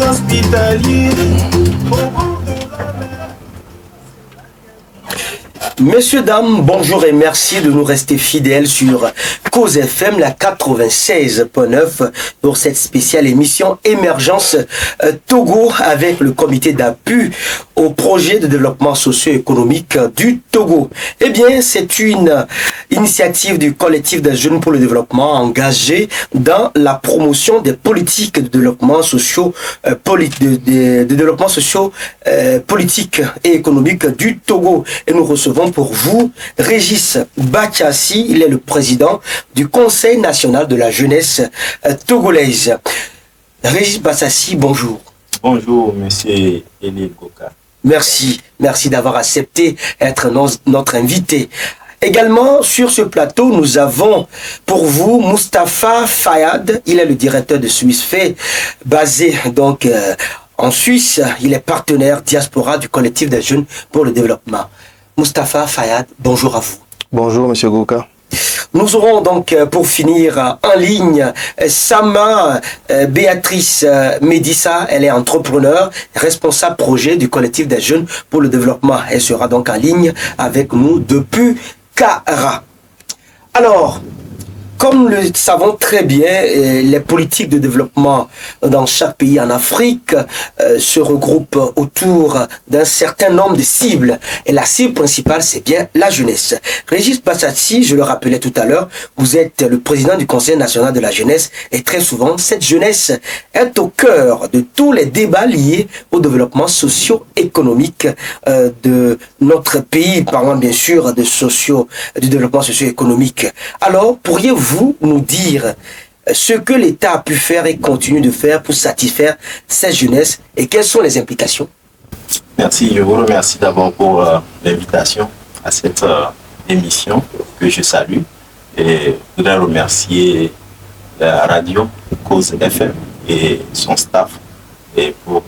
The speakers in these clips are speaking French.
hospitalier. Messieurs, dames, bonjour et merci de nous rester fidèles sur Cause FM, la 96.9 pour cette spéciale émission Émergence Togo avec le comité d'appui au projet de développement socio-économique du Togo. Eh bien, c'est une initiative du collectif des jeunes pour le développement engagé dans la promotion des politiques de développement politique et économique du Togo. Et nous recevons pour vous Régis Bachassi, il est le président du Conseil national de la jeunesse togolaise. Régis Bachassi, bonjour. Bonjour, monsieur Elie Goka. Merci d'avoir accepté d'être notre invité. Également, sur ce plateau, nous avons pour vous Mustapha Fayad, il est le directeur de SwissFe, basé donc en Suisse. Il est partenaire diaspora du collectif des jeunes pour le développement. Mustapha Fayad, bonjour à vous. Bonjour, monsieur Goka. Nous aurons donc, pour finir, en ligne, Sama Béatrice Médissa. Elle est entrepreneur, responsable projet du collectif des jeunes pour le développement. Elle sera donc en ligne avec nous depuis Kara. Alors, comme nous le savons très bien, les politiques de développement dans chaque pays en Afrique se regroupent autour d'un certain nombre de cibles. Et la cible principale, c'est bien la jeunesse. Régis Bachassi, je le rappelais tout à l'heure, vous êtes le président du Conseil national de la jeunesse. Et très souvent, cette jeunesse est au cœur de tous les débats liés au développement socio-économique de notre pays, parlant bien sûr du développement socio-économique. Alors, pourriez-vous nous dire ce que l'État a pu faire et continue de faire pour satisfaire cette jeunesse et quelles sont les implications? Merci, je vous remercie d'abord pour l'invitation à cette émission que je salue et je voudrais remercier la radio Cause FM et son staff et pour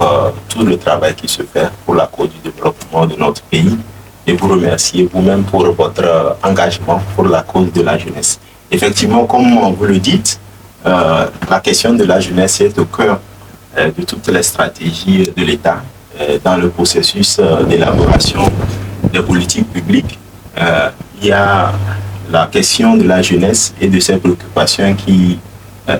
tout le travail qui se fait pour la cause du développement de notre pays et vous remercier vous-même pour votre engagement pour la cause de la jeunesse. Effectivement, comme vous le dites, la question de la jeunesse est au cœur de toutes les stratégies de l'État dans le processus d'élaboration des politiques publiques. Il y a la question de la jeunesse et de ses préoccupations qui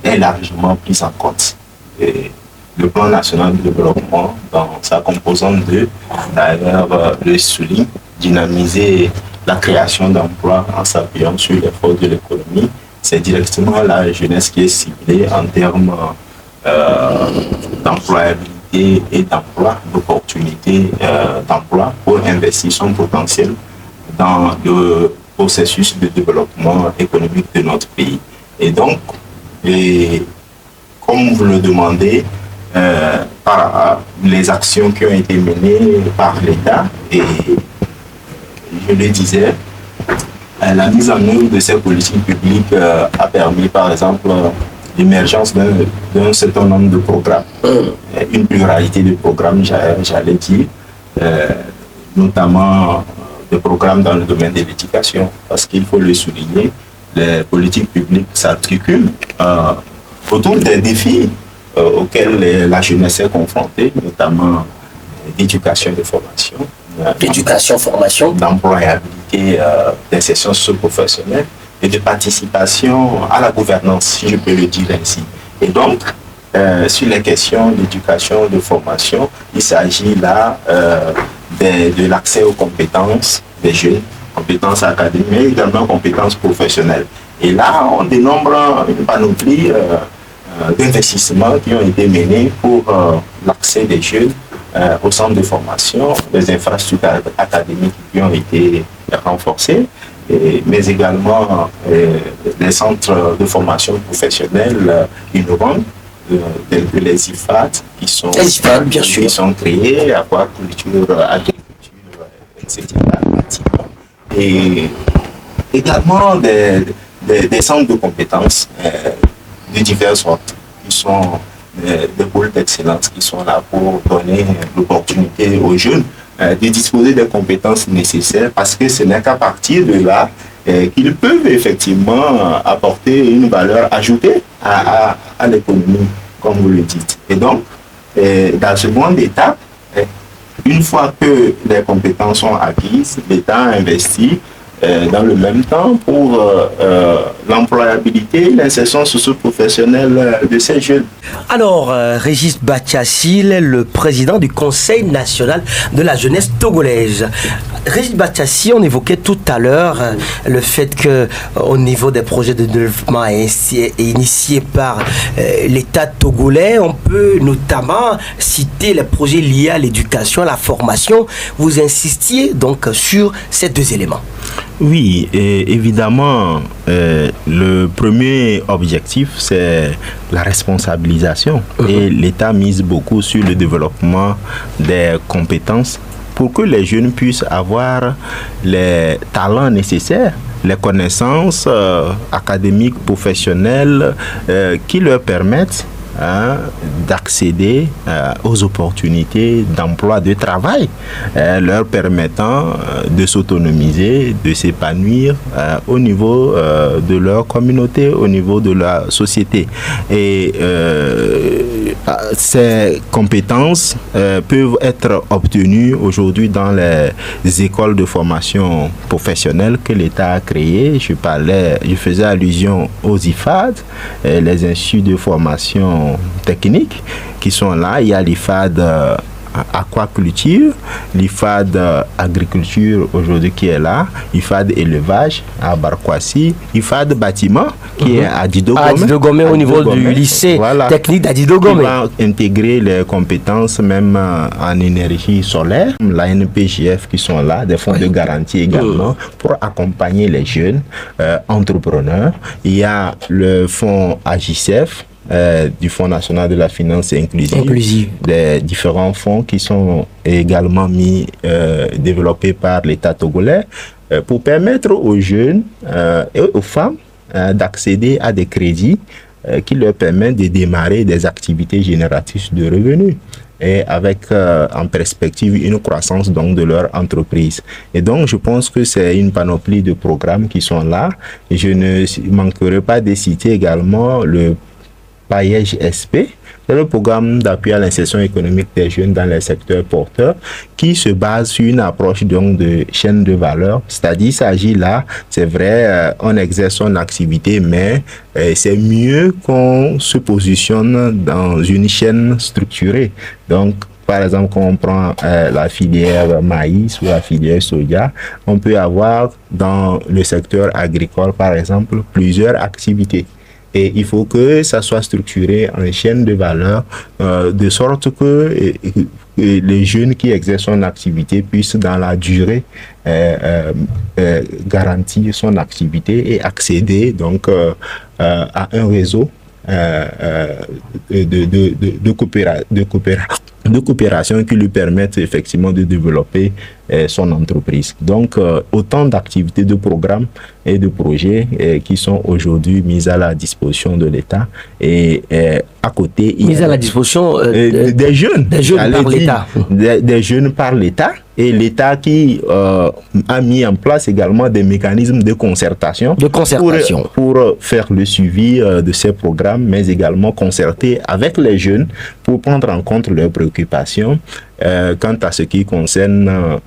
est largement prise en compte. Et le plan national de développement, dans sa composante 2, d'ailleurs, le souligne, dynamiser la création d'emplois en s'appuyant sur les forces de l'économie. C'est directement la jeunesse qui est ciblée en termes d'employabilité et d'emploi, d'opportunités d'emploi pour investir son potentiel dans le processus de développement économique de notre pays. Et donc, comme vous le demandez, par les actions qui ont été menées par l'État et je le disais, la mise en œuvre de ces politiques publiques a permis, par exemple, l'émergence d'un certain nombre de programmes, une pluralité de programmes, j'allais dire, notamment des programmes dans le domaine de l'éducation, parce qu'il faut le souligner, les politiques publiques s'articulent autour des défis auxquels la jeunesse est confrontée, notamment d'éducation et de formation. D'éducation, formation, d'employabilité, d'insertion socio-professionnelle et de participation à la gouvernance, si je peux le dire ainsi. Et donc, sur les questions d'éducation, de formation, il s'agit là de l'accès aux compétences des jeunes, compétences académiques, mais également compétences professionnelles. Et là, on dénombre une panoplie d'investissements qui ont été menés pour l'accès des jeunes au centre de formation, les infrastructures académiques qui ont été renforcées, mais également les centres de formation professionnelle innovants, tels que les IFAT, qui sont créés, aquaculture, agriculture, etc. Et également des centres de compétences de diverses sortes, qui sont des pôles d'excellence qui sont là pour donner l'opportunité aux jeunes de disposer des compétences nécessaires, parce que ce n'est qu'à partir de là qu'ils peuvent effectivement apporter une valeur ajoutée à l'économie, comme vous le dites. Et donc, Et dans la seconde étape, une fois que les compétences sont acquises, l'État investit dans le même temps pour l'employabilité, l'insertion socio-professionnelle de ces jeunes. Alors, Régis Bathiassi, le président du Conseil national de la jeunesse togolaise. Régis Bathiassi, on évoquait tout à l'heure le fait qu'au niveau des projets de développement initiés par l'État togolais, on peut notamment citer les projets liés à l'éducation, à la formation. Vous insistiez donc sur ces deux éléments. Oui, et évidemment, le premier objectif, c'est la responsabilisation. Et l'État mise beaucoup sur le développement des compétences pour que les jeunes puissent avoir les talents nécessaires, les connaissances académiques, professionnelles qui leur permettent d'accéder aux opportunités d'emploi, de travail, leur permettant de s'autonomiser, de s'épanouir au niveau de leur communauté, au niveau de la société. Et ces compétences peuvent être obtenues aujourd'hui dans les écoles de formation professionnelle que l'État a créées. Je faisais allusion aux IFAD, les instituts de formation techniques qui sont là. Il y a l'IFAD aquaculture, l'IFAD agriculture aujourd'hui qui est là, l'IFAD élevage à Barkwasi, l'IFAD bâtiment qui est à Didogomé au niveau du lycée technique d'Adidogomé. Qui va intégrer les compétences même en énergie solaire, la NPJF qui sont là, des fonds de garantie également pour accompagner les jeunes entrepreneurs. Il y a le fonds AGICEF, du Fonds national de la finance inclusive, des différents fonds qui sont également développés par l'État togolais pour permettre aux jeunes et aux femmes d'accéder à des crédits qui leur permettent de démarrer des activités génératrices de revenus et avec en perspective une croissance donc de leur entreprise. Et donc je pense que c'est une panoplie de programmes qui sont là. Et je ne manquerai pas de citer également le PAEJ SP, c'est le programme d'appui à l'insertion économique des jeunes dans les secteurs porteurs qui se base sur une approche donc de chaîne de valeur. C'est-à-dire, il s'agit là, c'est vrai, on exerce son activité, mais c'est mieux qu'on se positionne dans une chaîne structurée. Donc, par exemple, quand on prend la filière maïs ou la filière soja, on peut avoir dans le secteur agricole, par exemple, plusieurs activités. Et il faut que ça soit structuré en chaîne de valeur, de sorte que les jeunes qui exercent son activité puissent dans la durée garantir son activité et accéder donc à un réseau de coopération qui lui permettent effectivement de développer son entreprise. Donc, autant d'activités, de programmes et de projets qui sont aujourd'hui mis à la disposition de l'État et à côté... Mis à la disposition des jeunes. Des jeunes par l'État. Des jeunes par l'État et l'État qui a mis en place également des mécanismes de concertation. Pour faire le suivi de ces programmes, mais également concerter avec les jeunes pour prendre en compte leurs préoccupations quant à ce qui concerne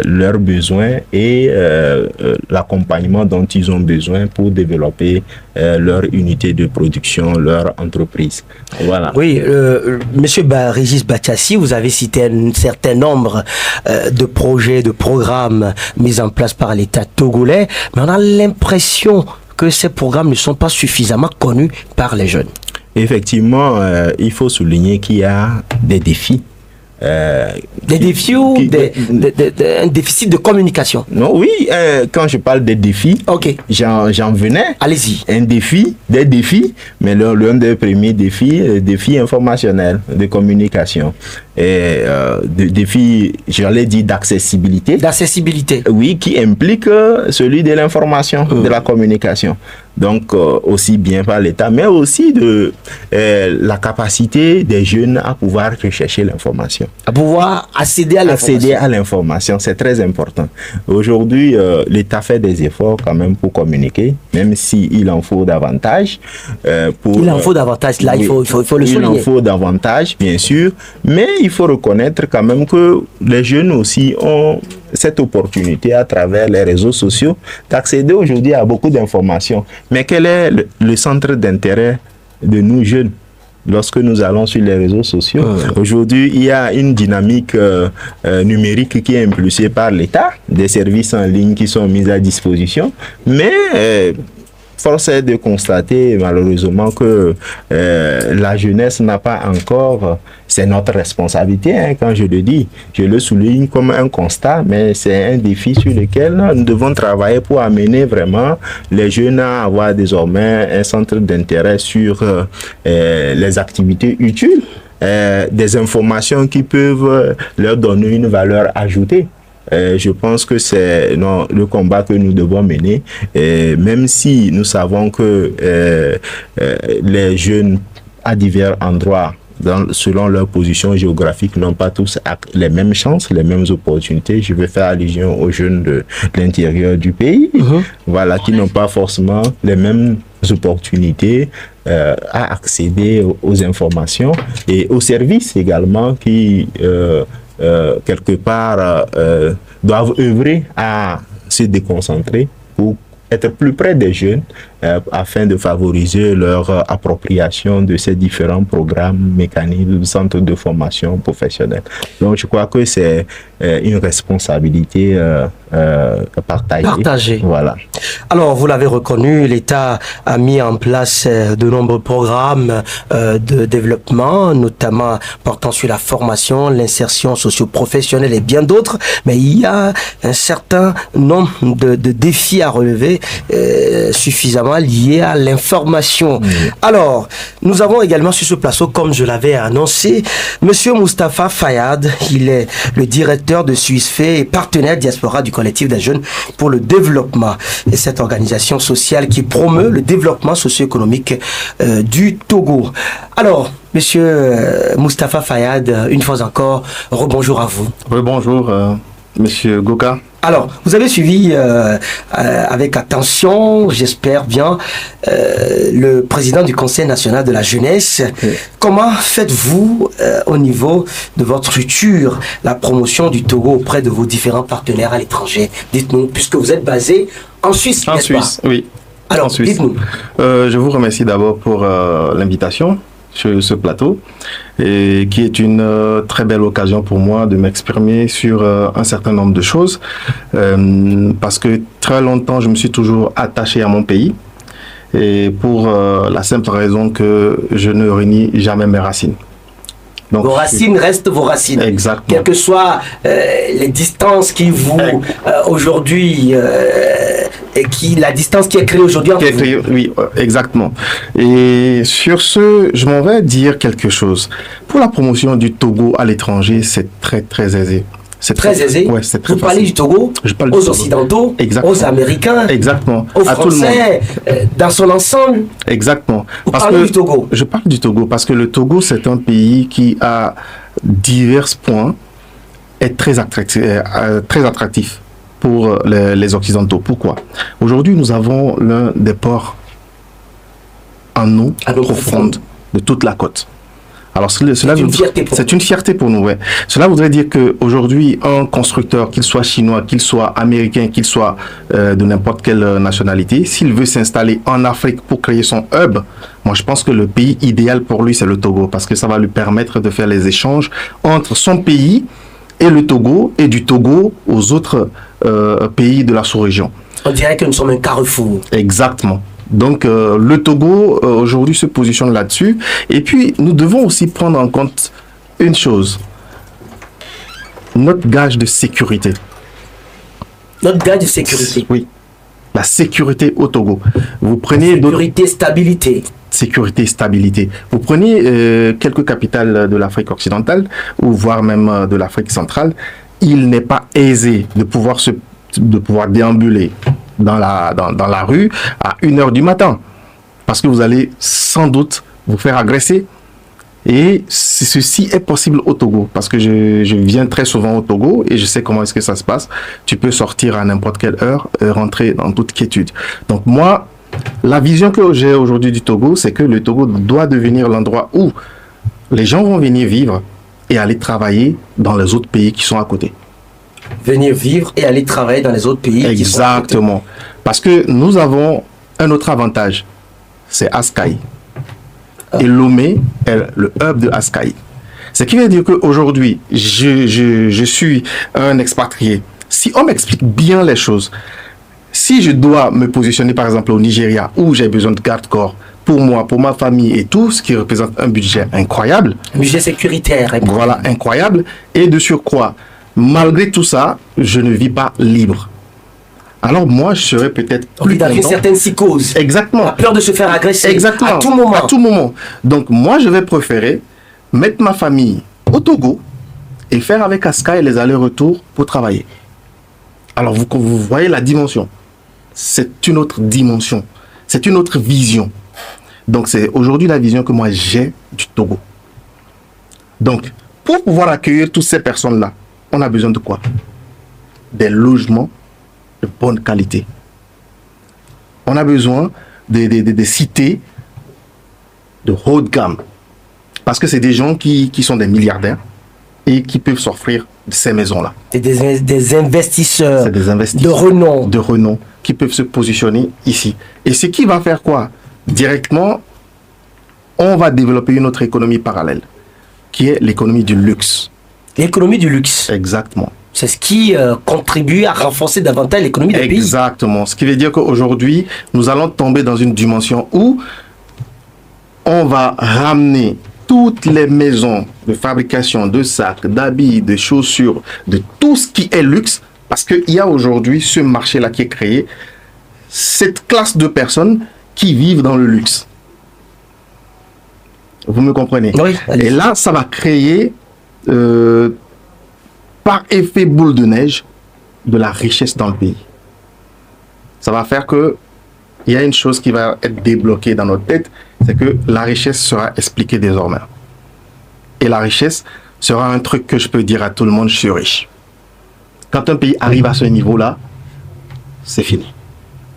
leurs besoins et l'accompagnement dont ils ont besoin pour développer leur unité de production, leur entreprise. Voilà. Oui, Monsieur Régis Bathiassi, vous avez cité un certain nombre de projets, de programmes mis en place par l'État togolais, mais on a l'impression que ces programmes ne sont pas suffisamment connus par les jeunes. Effectivement, il faut souligner qu'il y a des défis. Des défis ou un déficit de communication? Non, oui, quand je parle des défis, j'en venais. Allez-y. Des défis, mais l'un des premiers défis informationnels, de communication. Et défis, j'allais dire d'accessibilité. D'accessibilité. Oui, qui implique celui de l'information, de la communication. Donc, aussi bien par l'État, mais aussi de la capacité des jeunes à pouvoir rechercher l'information. À pouvoir accéder à l'information. Accéder à l'information, c'est très important. Aujourd'hui, l'État fait des efforts quand même pour communiquer, même s'il en faut davantage. Il en faut davantage, là, oui, il faut le souligner. Il en faut davantage, bien sûr, mais il faut reconnaître quand même que les jeunes aussi ont cette opportunité à travers les réseaux sociaux d'accéder aujourd'hui à beaucoup d'informations. Mais quel est le centre d'intérêt de nous jeunes lorsque nous allons sur les réseaux sociaux? Aujourd'hui, il y a une dynamique numérique qui est impulsée par l'État, des services en ligne qui sont mis à disposition, mais force est de constater malheureusement que la jeunesse n'a pas encore, c'est notre responsabilité, hein, quand je le dis, je le souligne comme un constat, mais c'est un défi sur lequel nous devons travailler pour amener vraiment les jeunes à avoir désormais un centre d'intérêt sur les activités utiles, des informations qui peuvent leur donner une valeur ajoutée. Je pense que c'est le combat que nous devons mener, même si nous savons que les jeunes à divers endroits, selon leur position géographique, n'ont pas tous les mêmes chances, les mêmes opportunités. Je vais faire allusion aux jeunes de l'intérieur du pays, voilà, qui n'ont pas forcément les mêmes opportunités à accéder aux informations et aux services également qui quelque part doivent œuvrer à se déconcentrer pour être plus près des jeunes afin de favoriser leur appropriation de ces différents programmes, mécanismes, centres de formation professionnelle. Donc je crois que c'est une responsabilité partagée. Voilà. Alors vous l'avez reconnu, l'État a mis en place de nombreux programmes de développement, notamment portant sur la formation, l'insertion socio-professionnelle et bien d'autres, mais il y a un certain nombre de défis à relever suffisamment liés à l'information. Alors, nous avons également sur ce plateau, comme je l'avais annoncé, Monsieur Moustapha Fayad. Il est le directeur de SUISFE et partenaire diaspora du collectif des jeunes pour le développement. Et cette organisation sociale qui promeut le développement socio-économique du Togo. Alors, Monsieur Moustapha Fayad, une fois encore, rebonjour à vous. Rebonjour, Monsieur Goka. Alors, vous avez suivi avec attention, j'espère bien, le président du Conseil national de la jeunesse. Comment faites-vous au niveau de votre structure la promotion du Togo auprès de vos différents partenaires à l'étranger? Dites-nous, puisque vous êtes basé en Suisse, en Suisse, pas? Oui. Alors, dites-nous. Je vous remercie d'abord pour l'invitation sur ce plateau, et qui est une très belle occasion pour moi de m'exprimer sur un certain nombre de choses, parce que très longtemps je me suis toujours attaché à mon pays, et pour la simple raison que je ne renie jamais mes racines. Donc, vos racines restent vos racines. Exactement. Quelles que soient les distances qui vous aujourd'hui la distance qui est créée aujourd'hui entre vous. Oui, exactement. Et sur ce, je m'en vais dire quelque chose. Pour la promotion du Togo à l'étranger, c'est très très aisé. C'est très aisé. Ouais, c'est très Vous parlez du Togo aux Occidentaux, aux Américains, aux Français, dans son ensemble. Exactement. Vous parlez du Togo. Je parle du Togo parce que le Togo, c'est un pays qui a divers points, est très attractif pour les Occidentaux. Pourquoi? Aujourd'hui, nous avons l'un des ports en eau profonde de toute la côte. Alors, c'est une fierté pour nous. Ouais. Cela voudrait dire qu'aujourd'hui, un constructeur, qu'il soit chinois, qu'il soit américain, qu'il soit de n'importe quelle nationalité, s'il veut s'installer en Afrique pour créer son hub, moi je pense que le pays idéal pour lui, c'est le Togo, parce que ça va lui permettre de faire les échanges entre son pays et le Togo, et du Togo aux autres pays de la sous-région. On dirait que nous sommes un carrefour. Exactement. Donc le Togo aujourd'hui se positionne là-dessus. Et puis nous devons aussi prendre en compte une chose, notre gage de sécurité. Notre gage de sécurité. Oui. La sécurité au Togo. Vous prenez sécurité, stabilité. Sécurité, stabilité. Vous prenez quelques capitales de l'Afrique occidentale ou voire même de l'Afrique centrale. Il n'est pas aisé de pouvoir déambuler dans la rue à 1h du matin. Parce que vous allez sans doute vous faire agresser. Et ceci est possible au Togo. Parce que je viens très souvent au Togo et je sais comment est-ce que ça se passe. Tu peux sortir à n'importe quelle heure, rentrer dans toute quiétude. Donc moi, la vision que j'ai aujourd'hui du Togo, c'est que le Togo doit devenir l'endroit où les gens vont venir vivre et aller travailler dans les autres pays qui sont à côté. Venir vivre et aller travailler dans les autres pays. Exactement. Parce que nous avons un autre avantage, c'est Askai. Et Lomé est le hub de Askai. Ce qui veut dire qu'aujourd'hui, je suis un expatrié. Si on m'explique bien les choses, si je dois me positionner par exemple au Nigeria où j'ai besoin de garde-corps pour moi, pour ma famille et tout, ce qui représente un budget incroyable. Un budget sécuritaire. Voilà, incroyable. Et de surcroît, malgré tout ça, je ne vis pas libre. Alors moi, je serais peut-être plus dans une certaine psychose. Exactement. La peur de se faire agresser. Exactement. À tout moment. À tout moment. Donc moi, je vais préférer mettre ma famille au Togo et faire avec Askai les allers-retours pour travailler. Alors vous voyez la dimension. C'est une autre dimension. C'est une autre vision. Donc c'est aujourd'hui la vision que moi j'ai du Togo. Donc pour pouvoir accueillir toutes ces personnes-là, on a besoin de quoi? Des logements de bonne qualité. On a besoin des cités de haut de gamme. Parce que c'est des gens qui sont des milliardaires et qui peuvent s'offrir ces maisons-là. Des investisseurs, des investisseurs de renom qui peuvent se positionner ici. Et ce qui va faire quoi? Directement, on va développer une autre économie parallèle, qui est l'économie du luxe. L'économie du luxe. Exactement. C'est ce qui contribue à renforcer davantage l'économie du pays. Exactement. Ce qui veut dire qu'aujourd'hui, nous allons tomber dans une dimension où on va ramener toutes les maisons de fabrication de sacs, d'habits, de chaussures, de tout ce qui est luxe, parce qu'il y a aujourd'hui ce marché-là qui est créé, cette classe de personnes qui vivent dans le luxe. Vous me comprenez? Oui. Et là, ça va créer, par effet boule de neige, de la richesse dans le pays. Ça va faire que il y a une chose qui va être débloquée dans notre tête, c'est que la richesse sera expliquée désormais. Et la richesse sera un truc que je peux dire à tout le monde, je suis riche. Quand un pays arrive à ce niveau-là, c'est fini.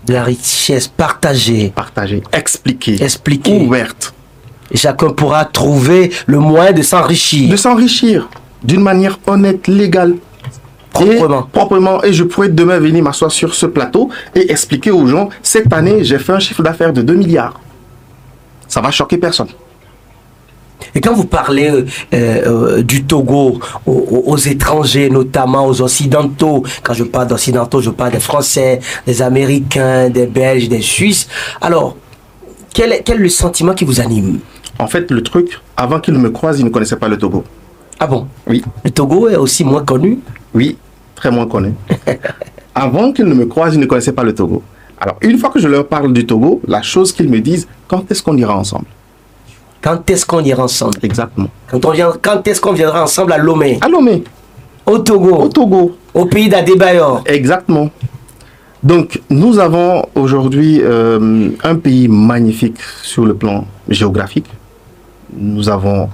De la richesse partagée. Partagée, expliquée, ouverte. Et chacun pourra trouver le moyen de s'enrichir. De s'enrichir d'une manière honnête, légale. Proprement. Et je pourrais demain venir m'asseoir sur ce plateau et expliquer aux gens, cette année, j'ai fait un chiffre d'affaires de 2 milliards. Ça va choquer personne. Et quand vous parlez du Togo aux étrangers, notamment aux Occidentaux, quand je parle d'Occidentaux, je parle des Français, des Américains, des Belges, des Suisses. Alors, quel est le sentiment qui vous anime? En fait, le truc, avant qu'ils me croisent, ils ne connaissaient pas le Togo. Ah bon? Oui. Le Togo est aussi moins connu? Oui, très moins connu. Avant qu'ils ne me croisent, ils ne connaissaient pas le Togo. Alors, une fois que je leur parle du Togo, la chose qu'ils me disent, quand est-ce qu'on ira ensemble? Quand est-ce qu'on ira ensemble? Exactement. Quand est-ce qu'on viendra ensemble à Lomé? À Lomé. Au Togo. Au Togo. Au pays d'Adébayor. Exactement. Donc, nous avons aujourd'hui un pays magnifique sur le plan géographique. Nous avons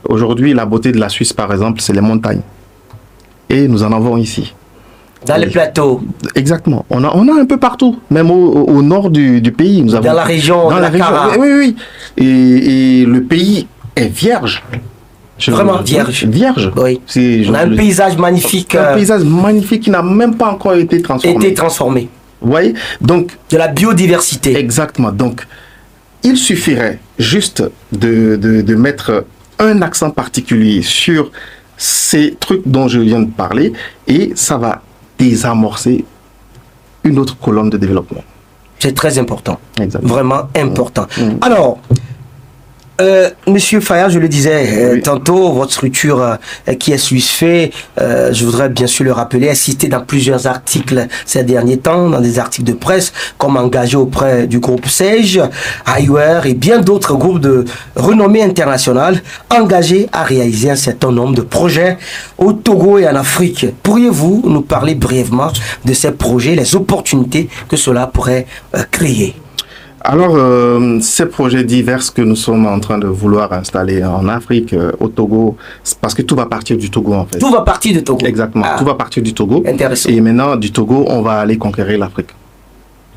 aujourd'hui la beauté de la Suisse, par exemple, c'est les montagnes. Et nous en avons ici. Dans les plateaux. Exactement. On a un peu partout, même au nord du pays. Nous avons, dans la région dans de la Cara. Oui. Et le pays est vierge. Vraiment vierge. Vierge. Oui. On a un paysage magnifique. Un paysage magnifique qui n'a même pas encore été transformé. Vous voyez? Donc, de la biodiversité. Exactement. Donc, il suffirait juste de mettre un accent particulier sur ces trucs dont je viens de parler et ça va désamorcer une autre colonne de développement. C'est très important. Exactement. Vraiment important. Alors, Monsieur Fayad, je le disais Oui. tantôt, votre structure qui est SwissFe, je voudrais bien sûr le rappeler, est citée dans plusieurs articles ces derniers temps, dans des articles de presse, comme engagé auprès du groupe SEJ, Highware et bien d'autres groupes de renommée internationale, engagés à réaliser un certain nombre de projets au Togo et en Afrique. Pourriez-vous nous parler brièvement de ces projets, les opportunités que cela pourrait créer? Alors, ces projets divers que nous sommes en train de vouloir installer en Afrique, au Togo, c'est parce que tout va partir du Togo en fait. Tout va partir du Togo. Exactement, Ah, tout va partir du Togo. intéressant. Et maintenant, du Togo, on va aller conquérir l'Afrique.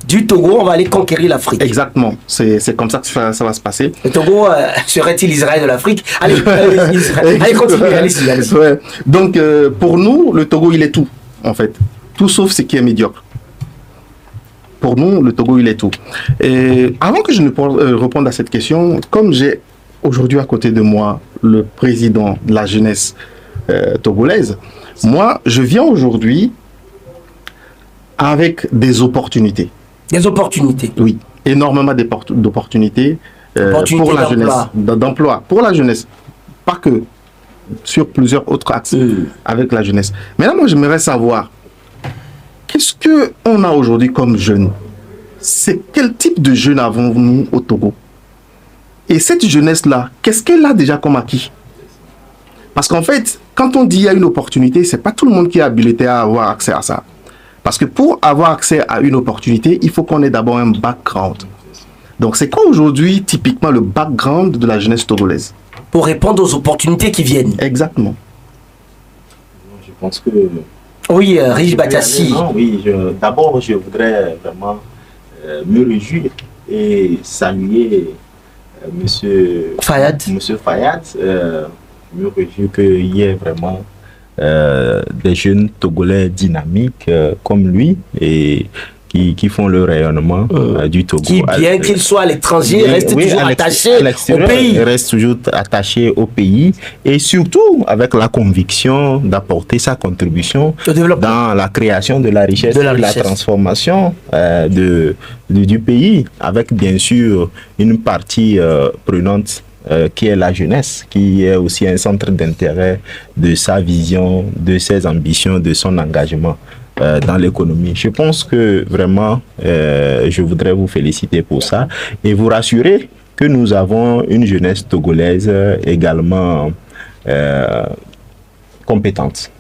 Du Togo, on va aller conquérir l'Afrique. Exactement, c'est comme ça que ça va se passer. Le Togo serait-il Israël de l'Afrique? Allez, allez, continuez, allez-y, allez-y. Ouais. Donc, pour nous, le Togo, il est tout, en fait. Tout sauf ce qui est médiocre. Pour nous, le Togo, il est tout. Et avant que je ne réponde à cette question, comme j'ai aujourd'hui à côté de moi le président de la jeunesse togolaise, moi, je viens aujourd'hui avec des opportunités. Des opportunités. Oui, énormément d'opportunités Opportunités pour la jeunesse, d'emploi. d'emploi, pour la jeunesse. Pas que, sur plusieurs autres axes avec la jeunesse. Maintenant, moi, j'aimerais savoir, qu'est-ce qu'on a aujourd'hui comme jeunes? C'est quel type de jeunes avons-nous au Togo? Et cette jeunesse-là, qu'est-ce qu'elle a déjà comme acquis? Parce qu'en fait, quand on dit il y a une opportunité, c'est pas tout le monde qui est habilité à avoir accès à ça. Parce que pour avoir accès à une opportunité, il faut qu'on ait d'abord un background. Donc c'est quoi aujourd'hui typiquement le background de la jeunesse togolaise? Pour répondre aux opportunités qui viennent. Exactement. Je pense que... Oui, Rich Batassi. Non, oui, d'abord, je voudrais vraiment me réjouir et saluer Monsieur Fayad. Monsieur Fayad. Me réjouir qu'il y ait vraiment des jeunes Togolais dynamiques comme lui et qui font le rayonnement du Togo. Qui, bien qu'il soit à l'étranger, reste toujours attaché au pays. Reste toujours attaché au pays et surtout avec la conviction d'apporter sa contribution dans la création de la richesse, la transformation du pays, avec bien sûr une partie prenante qui est la jeunesse, qui est aussi un centre d'intérêt de sa vision, de ses ambitions, de son engagement dans l'économie. Je pense que vraiment, je voudrais vous féliciter pour ça et vous rassurer que nous avons une jeunesse togolaise également compétente,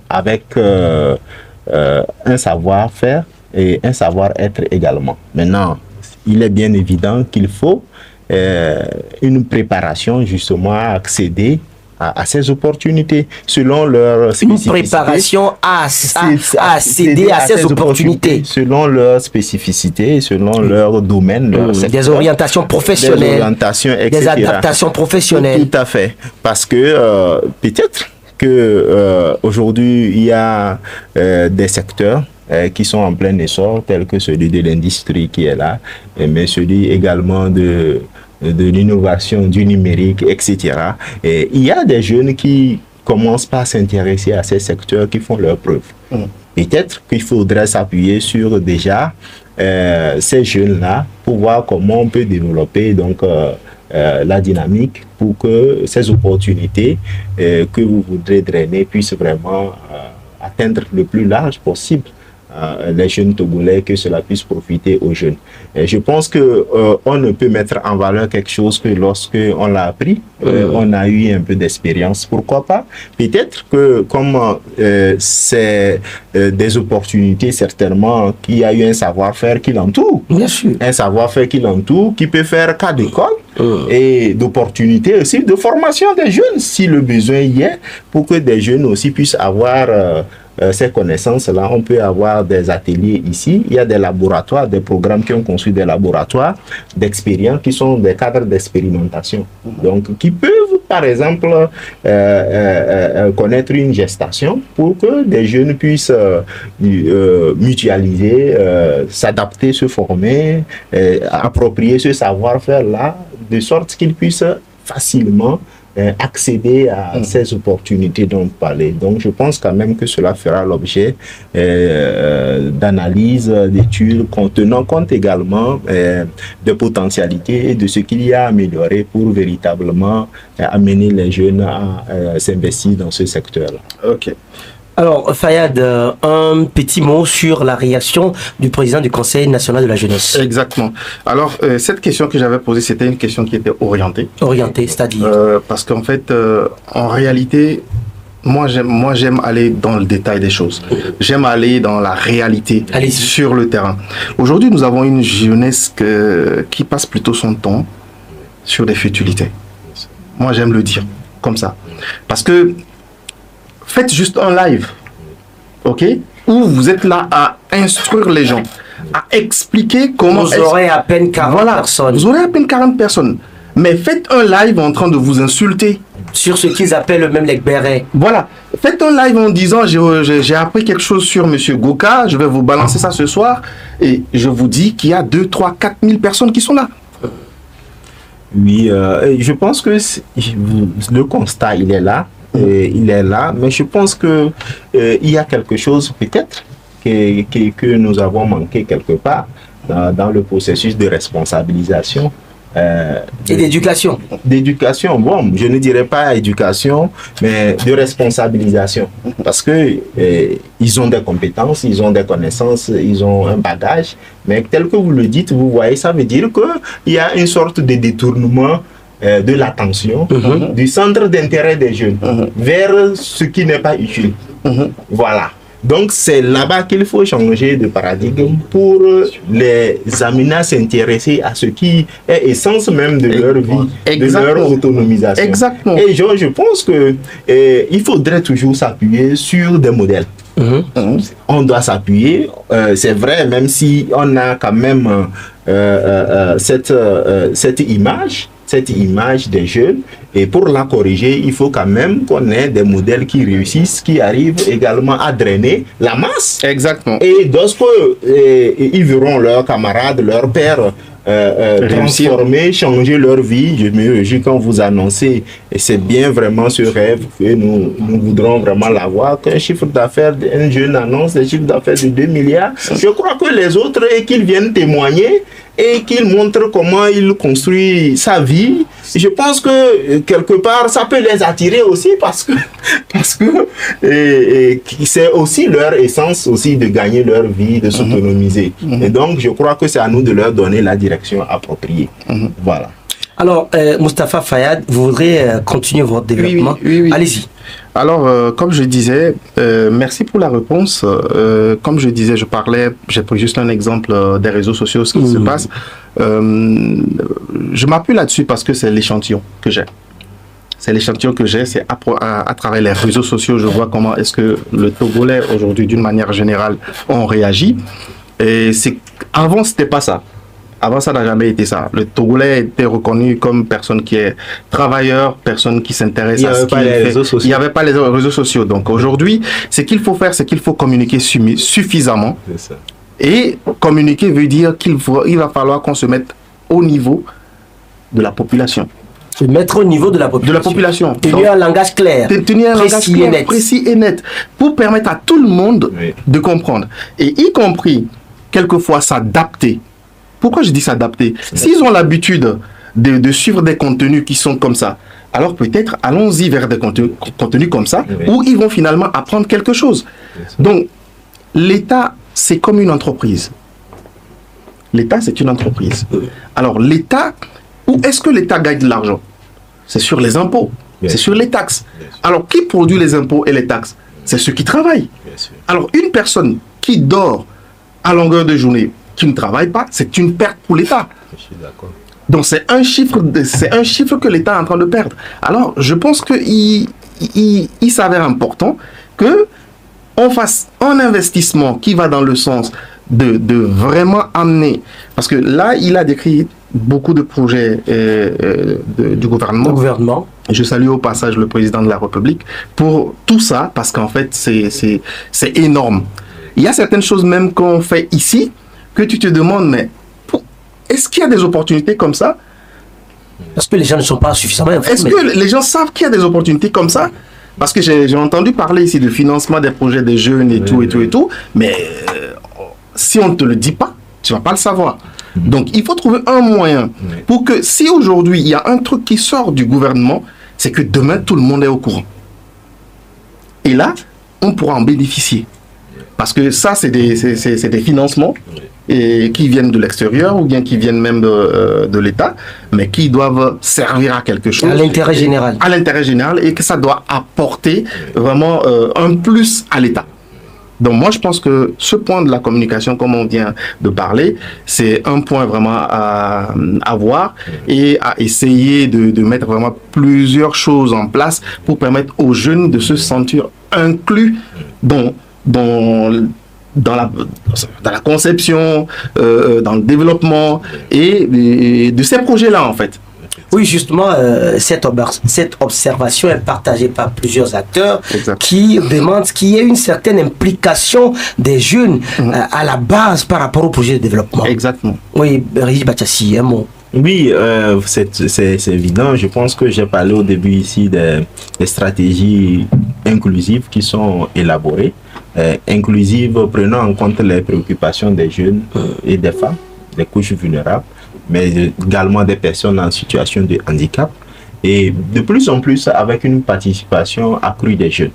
avec un savoir-faire et un savoir-être également. Maintenant, il est bien évident qu'il faut une préparation justement à accéder à ces opportunités selon leur spécificité. Une préparation à accéder à ces opportunités. Selon leur spécificité, selon leur domaine, leur secteur, des orientations professionnelles, des orientations, etc. Des adaptations professionnelles. Tout à fait. Parce que peut-être que aujourd'hui il y a des secteurs qui sont en plein essor, tels que celui de l'industrie qui est là, mais celui également de l'innovation, du numérique, etc. Et il y a des jeunes qui commencent par s'intéresser à ces secteurs qui font leurs preuves. Peut-être qu'il faudrait s'appuyer sur déjà ces jeunes-là pour voir comment on peut développer donc la dynamique pour que ces opportunités que vous voudrez drainer puissent vraiment atteindre le plus large possible les jeunes Togolais, que cela puisse profiter aux jeunes. Et je pense que on ne peut mettre en valeur quelque chose que lorsque on l'a appris, on a eu un peu d'expérience. Pourquoi pas? Peut-être que comme c'est des opportunités certainement, qu'il y a eu un savoir-faire qui l'entoure. Bien sûr. Un savoir-faire qui l'entoure, qui peut faire cas d'école et d'opportunités aussi de formation des jeunes, si le besoin y est, pour que des jeunes aussi puissent avoir ces connaissances-là. On peut avoir des ateliers ici, il y a des laboratoires, des programmes qui ont construit des laboratoires d'expérience qui sont des cadres d'expérimentation. Donc, qui peuvent, par exemple, connaître une gestation pour que des jeunes puissent mutualiser, s'adapter, se former, approprier ce savoir-faire-là, de sorte qu'ils puissent facilement accéder à ces opportunités dont on parlait. Donc, je pense quand même que cela fera l'objet d'analyses, d'études, tenant compte également des potentialités et de ce qu'il y a à améliorer pour véritablement amener les jeunes à s'investir dans ce secteur-là. Ok. Alors, Fayad, un petit mot sur la réaction du président du Conseil national de la jeunesse. Exactement. Alors, cette question que j'avais posée, c'était une question qui était orientée. Orientée, c'est-à-dire parce qu'en fait, en réalité, moi j'aime aller dans le détail des choses. J'aime aller dans la réalité sur le terrain. Aujourd'hui, nous avons une jeunesse qui passe plutôt son temps sur des futilités. Moi, j'aime le dire comme ça. Parce que faites juste un live, ok, où vous êtes là à instruire les gens, à expliquer comment... Vous aurez à peine 40 personnes. Vous aurez à peine 40 personnes. Mais faites un live en train de vous insulter. Sur ce qu'ils appellent eux-mêmes les bérets. Voilà. Faites un live en disant j'ai appris quelque chose sur Monsieur Goka, je vais vous balancer ça ce soir. Et je vous dis qu'il y a 2, 3, 4 000 personnes qui sont là. Oui, je pense que le constat, il est là. Il est là, mais je pense que il y a quelque chose peut-être que nous avons manqué quelque part dans le processus de responsabilisation. Et d'éducation. D'éducation, bon, je ne dirais pas éducation, mais de responsabilisation. Parce que ils ont des compétences, ils ont des connaissances, ils ont un bagage, mais tel que vous le dites, vous voyez, ça veut dire qu'il y a une sorte de détournement de l'attention du centre d'intérêt des jeunes vers ce qui n'est pas utile. Voilà. Donc c'est là-bas qu'il faut changer de paradigme pour les amener à s'intéresser à ce qui est essence même de leur vie, de leur autonomisation. Exactement. Et je pense que il faudrait toujours s'appuyer sur des modèles. On doit s'appuyer, c'est vrai, même si on a quand même cette image des jeunes, et pour la corriger, il faut quand même qu'on ait des modèles qui réussissent, qui arrivent également à drainer la masse. Exactement. Et lorsque ils verront leurs camarades, leurs pères transformer, changer leur vie, je me réjouis quand vous annoncez, et c'est bien vraiment ce rêve que nous voudrons vraiment l'avoir, qu'un chiffre d'affaires, un jeune annonce un chiffre d'affaires de 2 milliards. Je crois que les autres, et qu'ils viennent témoigner, et qu'il montre comment il construit sa vie. Je pense que quelque part ça peut les attirer aussi parce que c'est aussi leur essence aussi de gagner leur vie, de s'autonomiser. Et donc je crois que c'est à nous de leur donner la direction appropriée. Voilà. Alors, Moustapha Fayad, vous voudrez continuer votre développement? Oui. Allez-y. Alors, comme je disais, merci pour la réponse. Comme je disais, j'ai pris juste un exemple des réseaux sociaux, ce qui se passe. Je m'appuie là-dessus parce que c'est l'échantillon que j'ai. C'est l'échantillon que j'ai, c'est à travers les réseaux sociaux, je vois comment est-ce que le Togolais, aujourd'hui, d'une manière générale, ont réagi. Et avant, c'était pas ça. Avant, ça n'a jamais été ça. Le Togolais était reconnu comme personne qui est travailleur, personne qui s'intéresse à ce qu'il fait. Il n'y avait pas les réseaux sociaux. Donc aujourd'hui, ce qu'il faut faire, c'est qu'il faut communiquer suffisamment. C'est ça. Et communiquer veut dire qu'il va falloir qu'on se mette au niveau de la population. Se mettre au niveau de la population. De la population. Tenir un langage clair. Tenir un langage clair, précis et net. Pour permettre à tout le monde de comprendre. Et y compris, quelquefois, s'adapter. Pourquoi je dis s'adapter? S'ils ont l'habitude de suivre des contenus qui sont comme ça, alors peut-être allons-y vers des contenus comme ça, où ils vont finalement apprendre quelque chose. Donc, l'État, c'est comme une entreprise. L'État, c'est une entreprise. Alors, l'État, où est-ce que l'État gagne de l'argent? C'est sur les impôts, c'est sur les taxes. Alors, qui produit les impôts et les taxes? C'est ceux qui travaillent. Alors, une personne qui dort à longueur de journée, qui ne travaille pas, c'est une perte pour l'État. Je suis d'accord. Donc c'est un chiffre que l'État est en train de perdre. Alors je pense qu'il s'avère important que on fasse un investissement qui va dans le sens de vraiment amener, parce que là il a décrit beaucoup de projets du gouvernement. Je salue au passage le président de la République pour tout ça, parce qu'en fait c'est énorme. Il y a certaines choses même qu'on fait ici que tu te demandes, mais est-ce qu'il y a des opportunités comme ça Parce que les gens ne sont pas suffisamment informés. Est-ce que les gens savent qu'il y a des opportunités comme ça? Parce que j'ai entendu parler ici de financement des projets des jeunes et tout, mais si on ne te le dit pas, tu ne vas pas le savoir. Donc, il faut trouver un moyen pour que si aujourd'hui, il y a un truc qui sort du gouvernement, c'est que demain, tout le monde est au courant. Et là, on pourra en bénéficier. Parce que ça, c'est des financements qui viennent de l'extérieur ou bien qui viennent même de l'État, mais qui doivent servir à quelque chose. À l'intérêt général. À l'intérêt général, et que ça doit apporter vraiment un plus à l'État. Donc moi, je pense que ce point de la communication, comme on vient de parler, c'est un point vraiment à voir et à essayer de mettre vraiment plusieurs choses en place pour permettre aux jeunes de se sentir inclus dans la conception, dans le développement et de ces projets-là, en fait. Oui, justement, cette observation est partagée par plusieurs acteurs qui demandent qu'il y ait une certaine implication des jeunes à la base par rapport au projet de développement. Exactement. Oui, Régis Bachassi, un mot. Oui, c'est évident. Je pense que j'ai parlé au début ici des stratégies inclusives qui sont élaborées. Inclusives prenant en compte les préoccupations des jeunes et des femmes, des couches vulnérables, mais également des personnes en situation de handicap. Et de plus en plus avec une participation accrue des jeunes.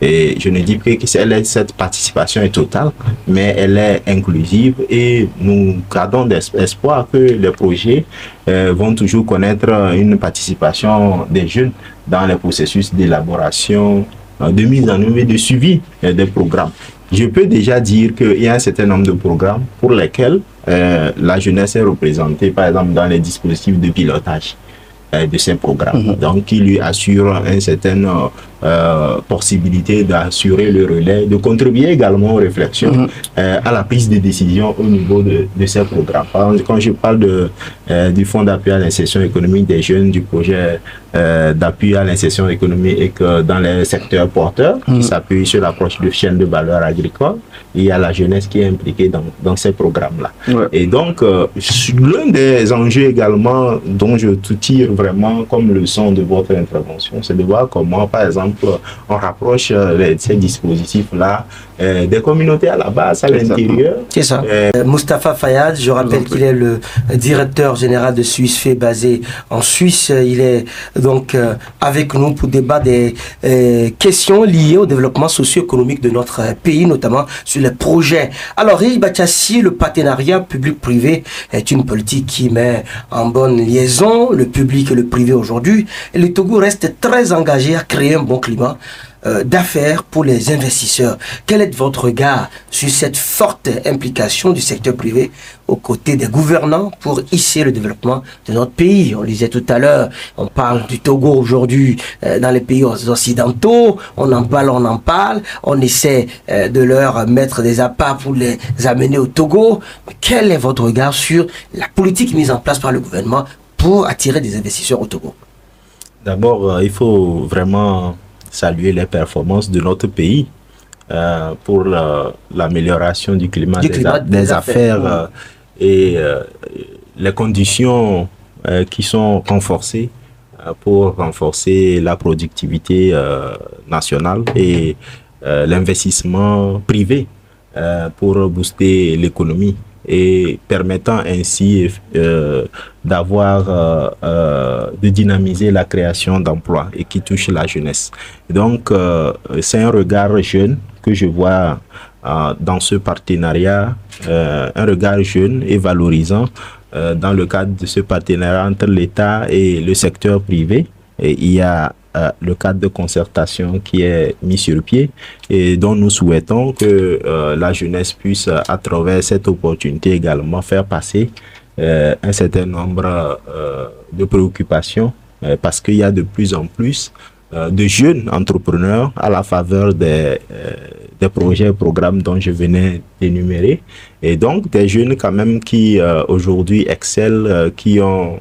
Et je ne dis pas que cette participation est totale, mais elle est inclusive et nous gardons l'espoir que les projets vont toujours connaître une participation des jeunes dans les processus d'élaboration, de mise en œuvre et de suivi des programmes. Je peux déjà dire qu'il y a un certain nombre de programmes pour lesquels la jeunesse est représentée, par exemple dans les dispositifs de pilotage de ces programmes. Donc, qui lui assure une certaine possibilité d'assurer le relais, de contribuer également aux réflexions, à la prise de décision au niveau de ces programmes. Par exemple, quand je parle du Fonds d'appui à l'insertion économique des jeunes, du projet d'appui à l'insertion économique dans les secteurs porteurs, qui s'appuie sur l'approche de chaîne de valeur agricole, il y a la jeunesse qui est impliquée dans ces programmes-là. Et donc, l'un des enjeux également dont je tire vraiment comme leçon de votre intervention, c'est de voir comment, par exemple, on rapproche ces dispositifs-là des communautés à la base, à l'intérieur. C'est ça. Moustapha Fayad, je rappelle qu'il est le directeur général de SUISFE basé en Suisse. Il est donc avec nous pour débattre des questions liées au développement socio-économique de notre pays, notamment sur les projets. Alors, Régis Bachassi, le partenariat public-privé est une politique qui met en bonne liaison le public et le privé aujourd'hui. Et le Togo reste très engagé à créer un bon climat d'affaires pour les investisseurs. Quel est votre regard sur cette forte implication du secteur privé aux côtés des gouvernants pour hisser le développement de notre pays? On le disait tout à l'heure, on parle du Togo aujourd'hui dans les pays occidentaux, on en parle, on essaie de leur mettre des appâts pour les amener au Togo. Mais quel est votre regard sur la politique mise en place par le gouvernement pour attirer des investisseurs au Togo? D'abord, il faut vraiment saluer les performances de notre pays pour l'amélioration du climat des affaires et les conditions qui sont renforcées pour renforcer la productivité nationale et l'investissement privé pour booster l'économie et permettant ainsi de dynamiser la création d'emplois et qui touche la jeunesse. Donc, c'est un regard jeune que je vois dans ce partenariat, un regard jeune et valorisant dans le cadre de ce partenariat entre l'État et le secteur privé. Et il y a le cadre de concertation qui est mis sur pied et dont nous souhaitons que la jeunesse puisse, à travers cette opportunité également, faire passer un certain nombre de préoccupations parce qu'il y a de plus en plus de jeunes entrepreneurs à la faveur des projets et programmes dont je venais d'énumérer, et donc des jeunes quand même qui aujourd'hui excellent, qui ont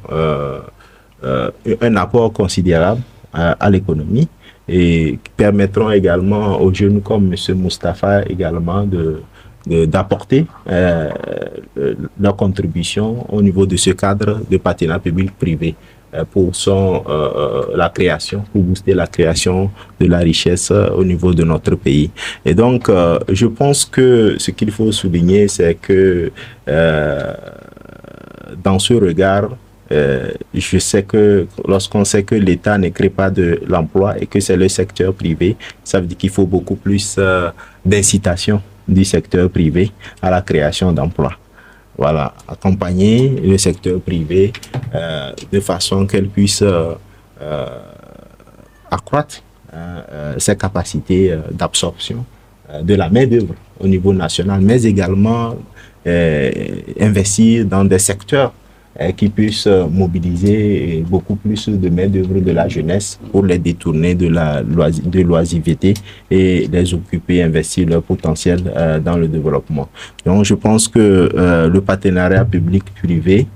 un apport considérable à l'économie et qui permettront également aux jeunes comme M. Moustapha également d'apporter leur contribution au niveau de ce cadre de partenariat public-privé. pour la création, pour booster la création de la richesse au niveau de notre pays. Et donc, je pense que ce qu'il faut souligner, c'est que dans ce regard, je sais que lorsqu'on sait que l'État ne crée pas de l'emploi et que c'est le secteur privé, ça veut dire qu'il faut beaucoup plus d'incitation du secteur privé à la création d'emplois. Voilà, accompagner le secteur privé de façon qu'elle puisse accroître ses capacités d'absorption de la main-d'œuvre au niveau national, mais également investir dans des secteurs qui puissent mobiliser beaucoup plus de main-d'œuvre de la jeunesse pour les détourner de l'oisiveté et les occuper, investir leur potentiel dans le développement. Donc, je pense que le partenariat public-privé,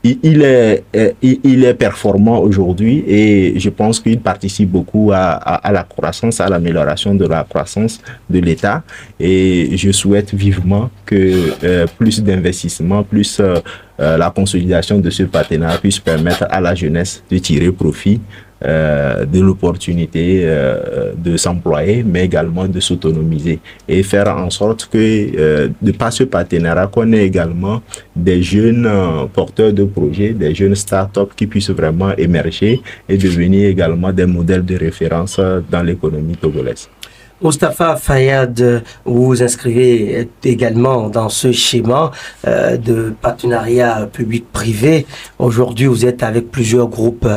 il est performant aujourd'hui et je pense qu'il participe beaucoup à la croissance, à l'amélioration de la croissance de l'État. Et je souhaite vivement que plus d'investissements, plus la consolidation de ce partenariat puisse permettre à la jeunesse de tirer profit de l'opportunité de s'employer, mais également de s'autonomiser et faire en sorte que de par ce partenariat qu'on ait également des jeunes porteurs de projets, des jeunes startups qui puissent vraiment émerger et devenir également des modèles de référence dans l'économie togolaise. Moustapha Fayad, vous vous inscrivez également dans ce schéma de partenariat public-privé. Aujourd'hui, vous êtes avec plusieurs groupes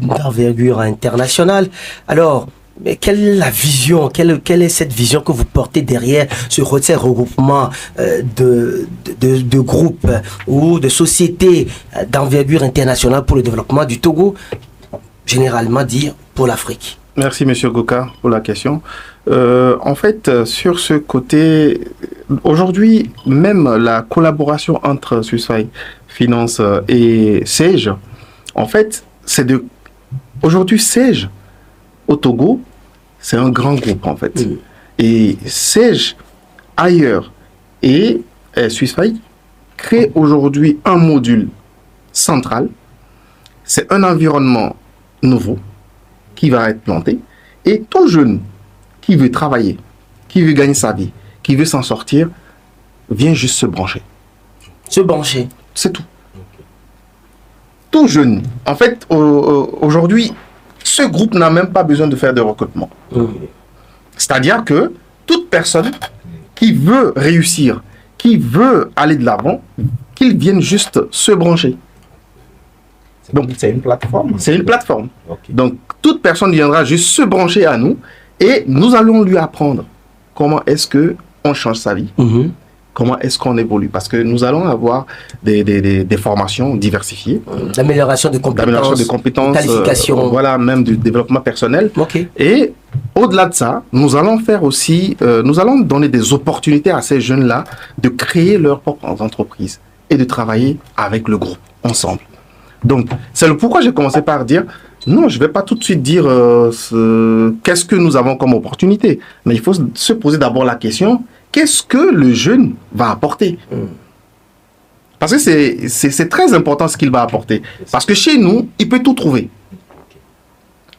d'envergure internationale. Alors, mais quelle est la vision, quelle est cette vision que vous portez derrière ces regroupements de groupes ou de sociétés d'envergure internationale pour le développement du Togo, généralement dire pour l'Afrique? Merci, M. Goka, pour la question. En fait, sur ce côté, aujourd'hui, même la collaboration entre Swissfy Finance et SEJ, en fait, aujourd'hui, SEJ, au Togo, c'est un grand groupe, en fait. Et SEJ, ailleurs, et Swissfy crée aujourd'hui un module central. C'est un environnement nouveau qui va être planté, et tout jeune qui veut travailler, qui veut gagner sa vie, qui veut s'en sortir, vient juste se brancher. Se brancher. C'est tout. Tout jeune. En fait, aujourd'hui, ce groupe n'a même pas besoin de faire de recrutement. C'est-à-dire que toute personne qui veut réussir, qui veut aller de l'avant, qu'il vienne juste se brancher. Donc, c'est une plateforme. C'est une plateforme. Okay. Donc, toute personne viendra juste se brancher à nous et nous allons lui apprendre comment est-ce qu'on change sa vie, comment est-ce qu'on évolue. Parce que nous allons avoir des formations diversifiées. L'amélioration de compétences, qualification. Voilà, même du développement personnel. Okay. Et au-delà de ça, nous allons faire aussi, nous allons donner des opportunités à ces jeunes-là de créer leurs propres entreprises et de travailler avec le groupe, ensemble. Donc, c'est le pourquoi j'ai commencé par dire, non, je ne vais pas tout de suite dire qu'est-ce que nous avons comme opportunité. Mais il faut se poser d'abord la question, qu'est-ce que le jeune va apporter? Parce que c'est très important ce qu'il va apporter. Parce que chez nous, il peut tout trouver.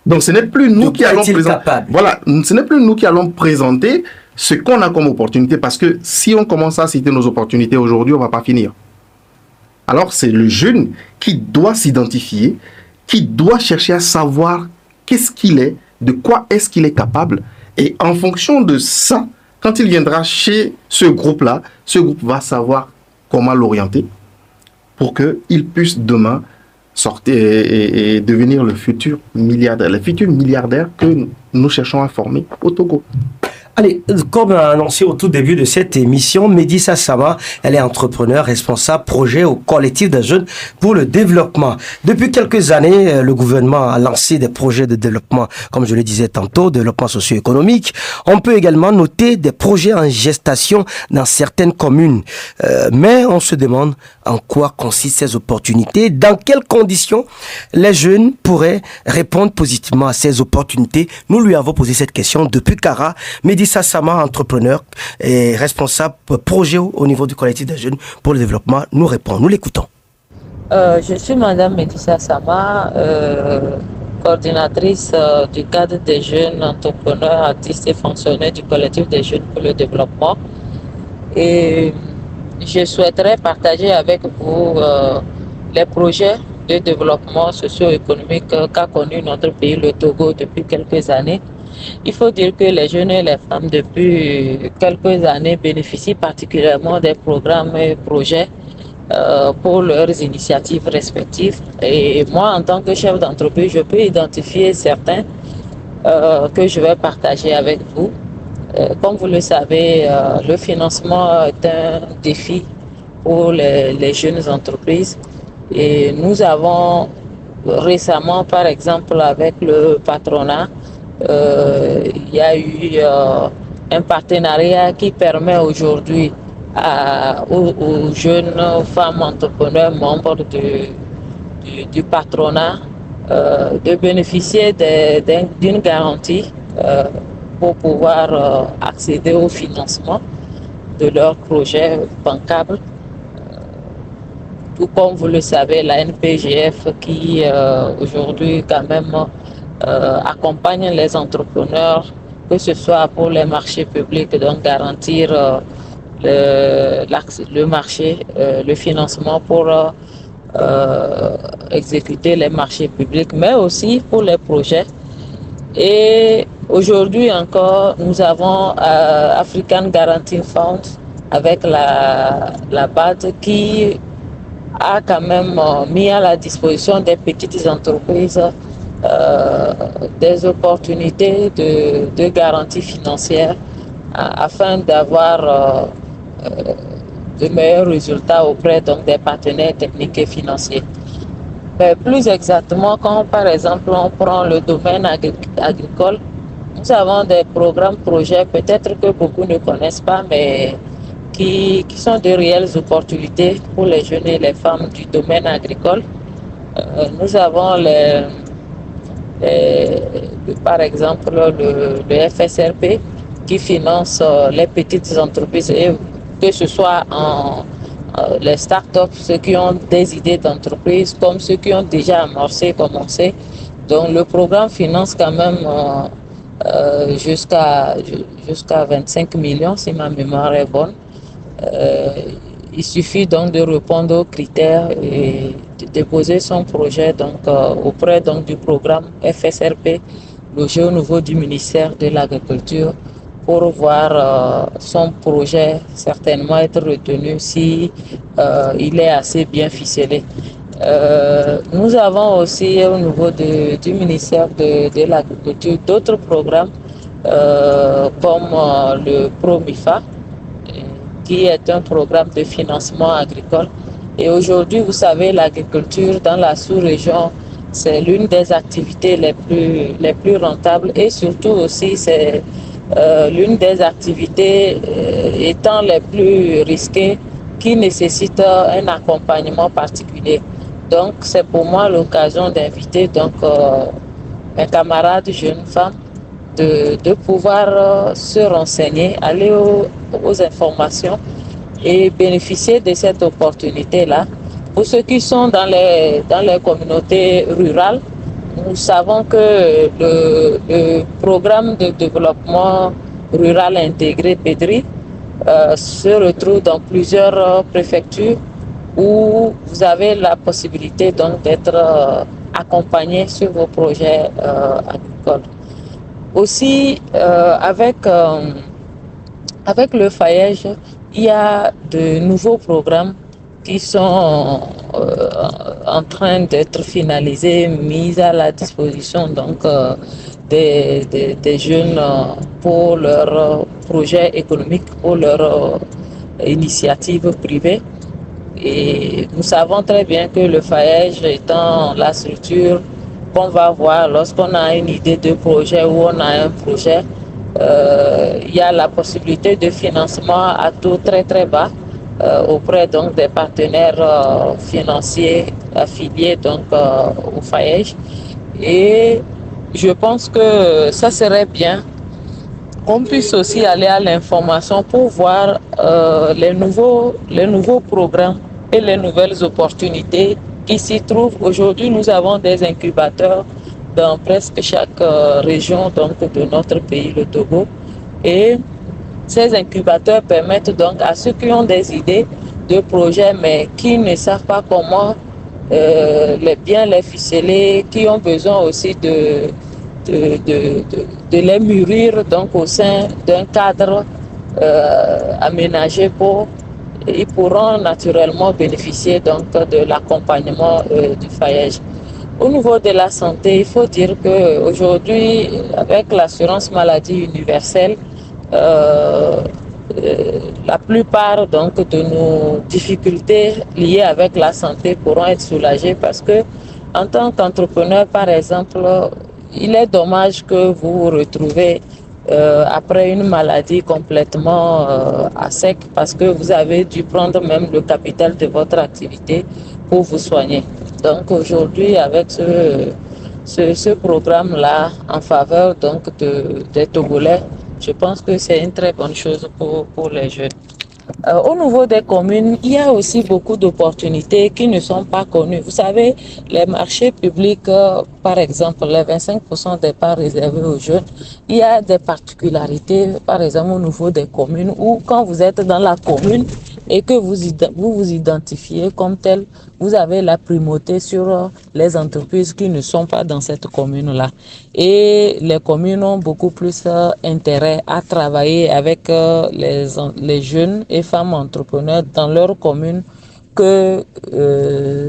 Donc, ce n'est plus nous qui allons présenter. Voilà, ce n'est plus nous qui allons présenter ce qu'on a comme opportunité. Parce que si on commence à citer nos opportunités aujourd'hui, on ne va pas finir. Alors, c'est le jeune qui doit s'identifier, qui doit chercher à savoir qu'est-ce qu'il est, de quoi est-ce qu'il est capable. Et en fonction de ça, quand il viendra chez ce groupe-là, ce groupe va savoir comment l'orienter pour qu'il puisse demain sortir et devenir le futur milliardaire que nous cherchons à former au Togo. Allez, comme annoncé au tout début de cette émission, Médissa Sama, elle est entrepreneur, responsable projet au collectif des jeunes pour le développement. Depuis quelques années, le gouvernement a lancé des projets de développement, comme je le disais tantôt, développement socio-économique. On peut également noter des projets en gestation dans certaines communes. Mais on se demande en quoi consistent ces opportunités, dans quelles conditions les jeunes pourraient répondre positivement à ces opportunités. Nous lui avons posé cette question depuis Kara. Médissa Sama, entrepreneur et responsable projet au niveau du collectif des jeunes pour le développement, nous répond. Nous l'écoutons. Je suis Madame Médissa Sama, coordinatrice du cadre des jeunes entrepreneurs, artistes et fonctionnaires du collectif des jeunes pour le développement. Et je souhaiterais partager avec vous les projets de développement socio-économique qu'a connu notre pays, le Togo, depuis quelques années. Il faut dire que les jeunes et les femmes, depuis quelques années, bénéficient particulièrement des programmes et projets pour leurs initiatives respectives. Et moi, en tant que chef d'entreprise, je peux identifier certains que je vais partager avec vous. Comme vous le savez, le financement est un défi pour les jeunes entreprises. Et nous avons récemment, par exemple, avec le patronat, il y a eu un partenariat qui permet aujourd'hui aux jeunes femmes entrepreneurs membres du patronat de bénéficier d'une garantie pour pouvoir accéder au financement de leurs projets bancables. Tout comme vous le savez, la NPGF qui aujourd'hui quand même accompagne les entrepreneurs, que ce soit pour les marchés publics, donc garantir le marché, le financement pour exécuter les marchés publics, mais aussi pour les projets. Et aujourd'hui encore, nous avons African Guarantee Fund avec la BAD qui a quand même mis à la disposition des petites entreprises des opportunités de garantie financière afin d'avoir de meilleurs résultats auprès donc, des partenaires techniques et financiers. Mais plus exactement, quand par exemple on prend le domaine agricole, nous avons des programmes, projets, peut-être que beaucoup ne connaissent pas, mais qui sont de réelles opportunités pour les jeunes et les femmes du domaine agricole. Nous avons par exemple le FSRP qui finance les petites entreprises, et que ce soit les startups, ceux qui ont des idées d'entreprise, comme ceux qui ont déjà commencé. Donc le programme finance quand même jusqu'à 25 millions si ma mémoire est bonne. Il suffit donc de répondre aux critères et de déposer son projet donc, auprès donc, du programme FSRP, logé au niveau du ministère de l'Agriculture, pour voir son projet certainement être retenu si il est assez bien ficelé. Nous avons aussi au niveau du ministère de l'Agriculture d'autres programmes comme le PROMIFA, qui est un programme de financement agricole. Et aujourd'hui, vous savez, l'agriculture dans la sous-région, c'est l'une des activités les plus rentables, et surtout aussi c'est l'une des activités étant les plus risquées, qui nécessite un accompagnement particulier. Donc c'est pour moi l'occasion d'inviter donc mes camarades jeunes femmes de pouvoir se renseigner, aller aux informations et bénéficier de cette opportunité-là. Pour ceux qui sont dans les communautés rurales, nous savons que le programme de développement rural intégré PEDRI se retrouve dans plusieurs préfectures où vous avez la possibilité donc d'être accompagné sur vos projets agricoles. Aussi, avec le FAEJ, il y a de nouveaux programmes qui sont en train d'être finalisés, mis à la disposition donc, des jeunes pour leurs projets économiques, pour leurs initiatives privées. Et nous savons très bien que le FAEJ étant la structure qu'on va voir lorsqu'on a une idée de projet ou on a un projet, il y a la possibilité de financement à taux très très bas auprès donc des partenaires financiers affiliés donc au FAEJ. Et je pense que ça serait bien qu'on puisse aussi aller à l'information pour voir les nouveaux programmes et les nouvelles opportunités qui s'y trouvent. Aujourd'hui, nous avons des incubateurs dans presque chaque région donc, de notre pays, le Togo. Et ces incubateurs permettent donc à ceux qui ont des idées de projets, mais qui ne savent pas comment bien les ficeler, qui ont besoin aussi de les mûrir donc, au sein d'un cadre aménagé ils pourront naturellement bénéficier donc, de l'accompagnement du faillage. Au niveau de la santé, il faut dire qu'aujourd'hui, avec l'assurance maladie universelle, la plupart donc, de nos difficultés liées avec la santé pourront être soulagées parce que, en tant qu'entrepreneur, par exemple, il est dommage que vous vous retrouvez après une maladie complètement à sec parce que vous avez dû prendre même le capital de votre activité pour vous soigner. Donc aujourd'hui, avec ce programme-là en faveur donc, des Togolais, je pense que c'est une très bonne chose pour les jeunes. Au niveau des communes, il y a aussi beaucoup d'opportunités qui ne sont pas connues. Vous savez, les marchés publics, par exemple, les 25% des parts réservées aux jeunes, il y a des particularités, par exemple, au niveau des communes, où quand vous êtes dans la commune et que vous vous identifiez comme tel, vous avez la primauté sur les entreprises qui ne sont pas dans cette commune-là. Et les communes ont beaucoup plus intérêt à travailler avec les jeunes et femmes entrepreneurs dans leur commune que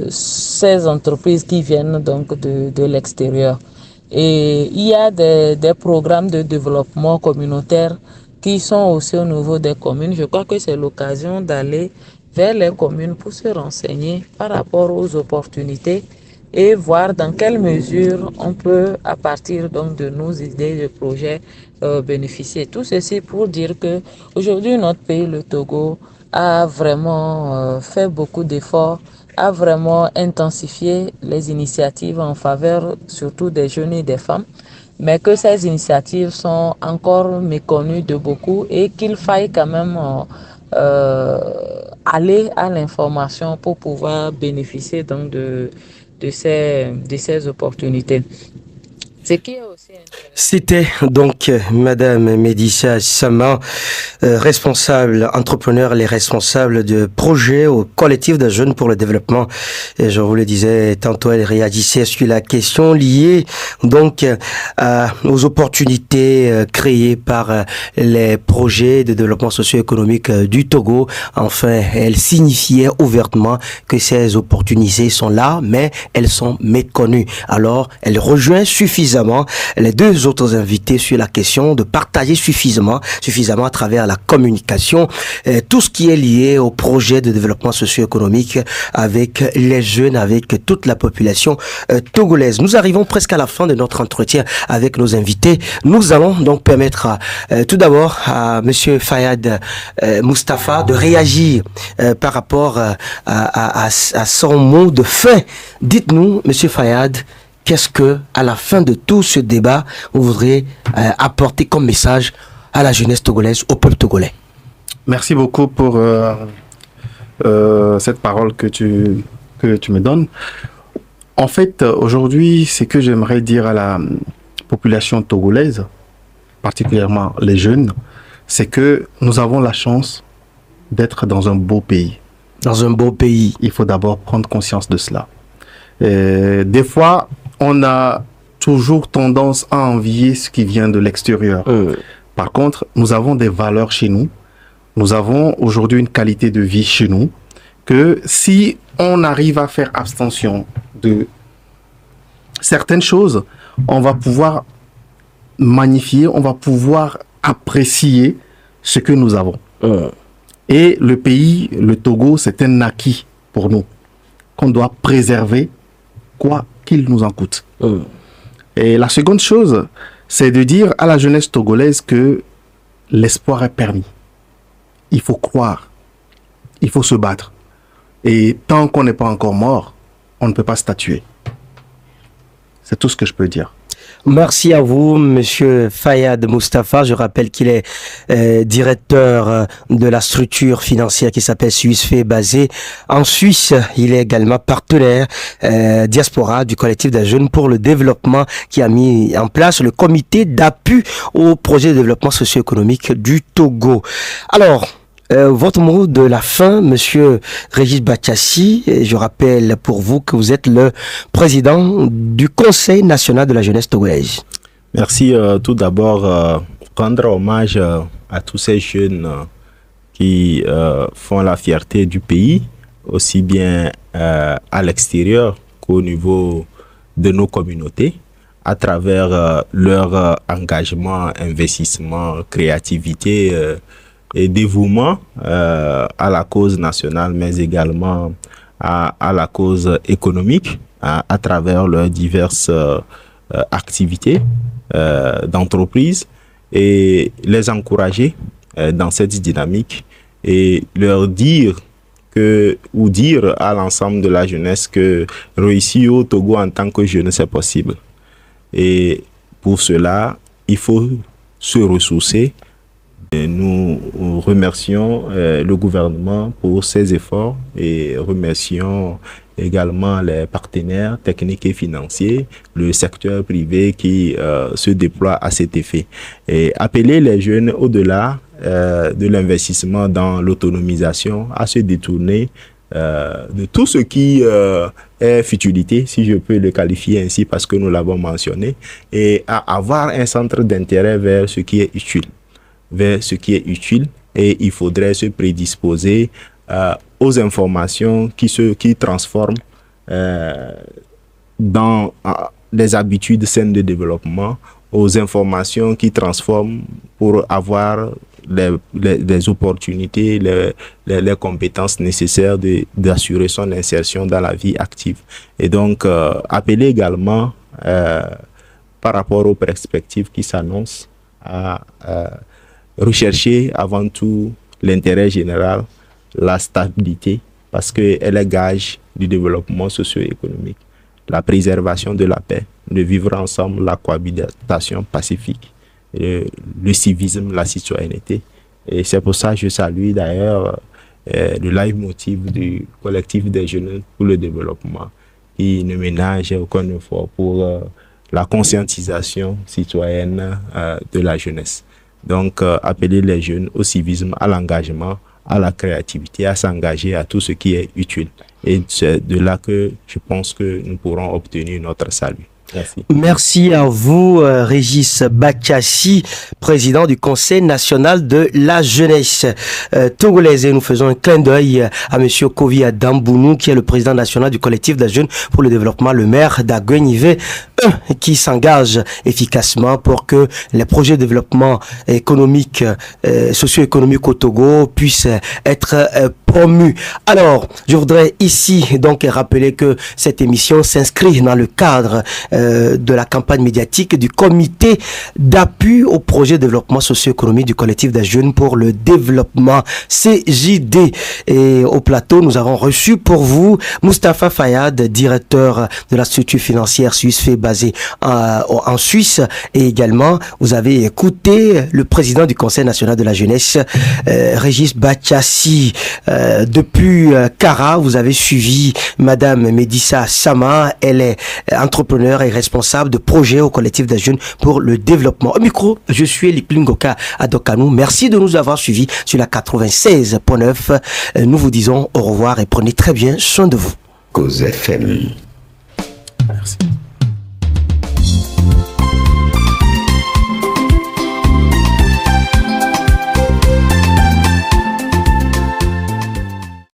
ces entreprises qui viennent donc de l'extérieur. Et il y a des programmes de développement communautaire qui sont aussi au niveau des communes. Je crois que c'est l'occasion d'aller vers les communes pour se renseigner par rapport aux opportunités et voir dans quelle mesure on peut, à partir donc de nos idées de projets, bénéficier. Tout ceci pour dire que aujourd'hui notre pays, le Togo, a vraiment fait beaucoup d'efforts, a vraiment intensifié les initiatives en faveur surtout des jeunes et des femmes, mais que ces initiatives sont encore méconnues de beaucoup et qu'il faille quand même aller à l'information pour pouvoir bénéficier donc de ces opportunités. Ce qui est aussi C'était donc Madame Médissa Sama, responsable, entrepreneur, les responsables de projets au collectif des jeunes pour le développement. Et je vous le disais tantôt, elle réagissait sur la question liée donc aux opportunités créées par les projets de développement socio-économique du Togo. Enfin, elle signifiait ouvertement que ces opportunités sont là, mais elles sont méconnues. Alors, elle rejoint suffisamment les deux autres invités sur la question de partager suffisamment à travers la communication tout ce qui est lié au projet de développement socio-économique avec les jeunes, avec toute la population togolaise. Nous arrivons presque à la fin de notre entretien avec nos invités. Nous allons donc permettre tout d'abord à Monsieur Fayad Mustapha de réagir par rapport à son mot de fin. Dites-nous, Monsieur Fayad, qu'est-ce que, à la fin de tout ce débat, vous voudrez apporter comme message à la jeunesse togolaise, au peuple togolais? Merci beaucoup pour cette parole que tu me donnes. En fait, aujourd'hui, ce que j'aimerais dire à la population togolaise, particulièrement les jeunes, c'est que nous avons la chance d'être dans un beau pays. Dans un beau pays. Il faut d'abord prendre conscience de cela. Des fois, on a toujours tendance à envier ce qui vient de l'extérieur. Par contre, nous avons des valeurs chez nous. Nous avons aujourd'hui une qualité de vie chez nous que si on arrive à faire abstention de certaines choses, on va pouvoir magnifier, on va pouvoir apprécier ce que nous avons. Et le pays, le Togo, c'est un acquis pour nous qu'on doit préserver quoi qu'il nous en coûte. Et la seconde chose, c'est de dire à la jeunesse togolaise que l'espoir est permis. Il faut croire. Il faut se battre. Et tant qu'on n'est pas encore mort, on ne peut pas statuer. C'est tout ce que je peux dire. Merci à vous, Monsieur Fayad Mustafa. Je rappelle qu'il est directeur de la structure financière qui s'appelle SUISFE, basée en Suisse. Il est également partenaire diaspora du collectif des jeunes pour le développement qui a mis en place le comité d'appui au projet de développement socio-économique du Togo. Alors, votre mot de la fin, Monsieur Régis Bachassi, je rappelle pour vous que vous êtes le président du Conseil national de la jeunesse togolaise. Merci. Tout d'abord, rendre hommage à tous ces jeunes qui font la fierté du pays, aussi bien à l'extérieur qu'au niveau de nos communautés, à travers leur engagement, investissement, créativité et dévouement à la cause nationale, mais également à la cause économique, à travers leurs diverses activités d'entreprise, et les encourager dans cette dynamique et leur dire à l'ensemble de la jeunesse que réussir au Togo en tant que jeune, c'est possible. Et pour cela, il faut se ressourcer. Et nous remercions le gouvernement pour ses efforts et remercions également les partenaires techniques et financiers, le secteur privé qui se déploie à cet effet. Et appeler les jeunes au-delà de l'investissement dans l'autonomisation à se détourner de tout ce qui est futilité, si je peux le qualifier ainsi, parce que nous l'avons mentionné, et à avoir un centre d'intérêt vers ce qui est utile. Et il faudrait se prédisposer aux informations qui transforment dans les habitudes saines de développement, aux informations qui transforment pour avoir les opportunités, les compétences nécessaires d'assurer son insertion dans la vie active. Et donc, appeler également, par rapport aux perspectives qui s'annoncent, à rechercher avant tout l'intérêt général, la stabilité, parce qu'elle est gage du développement socio-économique, la préservation de la paix, de vivre ensemble, la cohabitation pacifique, le civisme, la citoyenneté. Et c'est pour ça que je salue d'ailleurs le leitmotiv du collectif des jeunes pour le développement, qui ne ménage aucun effort pour la conscientisation citoyenne de la jeunesse. Donc, appeler les jeunes au civisme, à l'engagement, à la créativité, à s'engager à tout ce qui est utile. Et c'est de là que je pense que nous pourrons obtenir notre salut. Merci. Merci à vous, Régis Bachassi, président du Conseil national de la jeunesse togolaise. Et nous faisons un clin d'œil à monsieur Kovi Adambounou, qui est le président national du collectif des jeunes pour le développement, le maire d'Aguenivé, qui s'engage efficacement pour que les projets de développement économique, socio-économique au Togo puissent être promus. Alors, je voudrais ici donc rappeler que cette émission s'inscrit dans le cadre de la campagne médiatique du comité d'appui au projet de développement socio-économique du collectif des jeunes pour le développement, CJD. Et au plateau, nous avons reçu pour vous Mustafa Fayad, directeur de la structure financière SUISFE basée en Suisse. Et également, vous avez écouté le président du Conseil national de la jeunesse, Régis Bachassi. Depuis Kara, vous avez suivi Madame Medissa Sama. Elle est entrepreneur et responsable de projet au collectif des jeunes pour le développement. Au micro, je suis Liplingoka Adokanou. Merci de nous avoir suivis sur la 96.9. Nous vous disons au revoir et prenez très bien soin de vous. Cause FM. Merci.